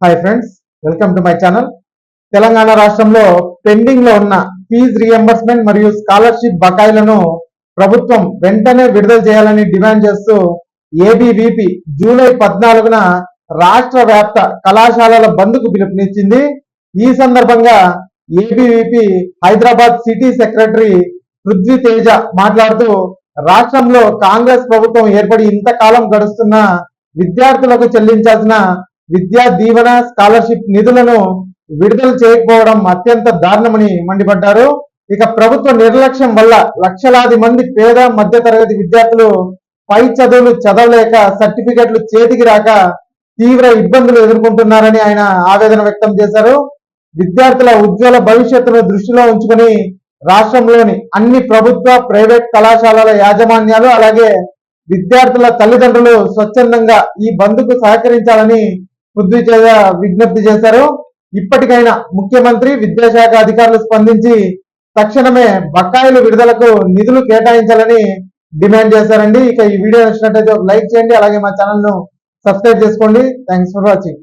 Hi friends, welcome to my channel. Telangana రాష్ట్రంలో pending లో ఉన్న ఫీజు రియంబర్స్మెంట్ మరియు స్కాలర్షిప్ బకాయిలను ప్రభుత్వం వెంటనే విడుదల చేయాలని డిమాండ్ చేస్తూ ఏబీవీపీ జూలై 14న రాష్ట్ర వ్యాప్త కళాశాలల బంద్కు పిలుపునిచ్చింది. ఈ సందర్భంగా ABVP Hyderabad city secretary Prithvi Teja మాట్లాడుతూ, రాష్ట్రంలో కాంగ్రెస్ ప్రభుత్వం ఏర్పడి ఇంతకాలం గడుస్తున్న విద్యార్థులకు చెల్లించాల్సిన విద్యా దీవెన స్కాలర్షిప్ నిధులను విడుదల చేయకపోవడం అత్యంత దారుణమని మండిపడ్డారు. ఇక ప్రభుత్వ నిర్లక్ష్యం వల్ల లక్షలాది మంది పేద మధ్య తరగతి విద్యార్థులు పై చదువులు చదవలేక సర్టిఫికెట్లు చేతికి రాక తీవ్ర ఇబ్బందులు ఎదుర్కొంటున్నారని ఆయన ఆవేదన వ్యక్తం చేశారు. విద్యార్థుల ఉజ్వల భవిష్యత్తును దృష్టిలో ఉంచుకొని రాష్ట్రంలోని అన్ని ప్రభుత్వ ప్రైవేట్ కళాశాలల యాజమాన్యాలు అలాగే విద్యార్థుల తల్లిదండ్రులు స్వచ్ఛందంగా ఈ బంద్కు సహకరించాలని పృథ్వీ తేజ విజ్ఞప్తి చేశారు. ఇప్పటికైనా ముఖ్యమంత్రి విద్యాశాఖ అధికారులు స్పందించి తక్షణమే బకాయిలు విడుదలకు నిధులు కేటాయించాలని డిమాండ్ చేశారండి. ఇక ఈ వీడియో నచ్చినట్లయితే ఒక లైక్ చేయండి, అలాగే మా ఛానల్ ను సబ్స్క్రైబ్ చేసుకోండి. Thanks for watching.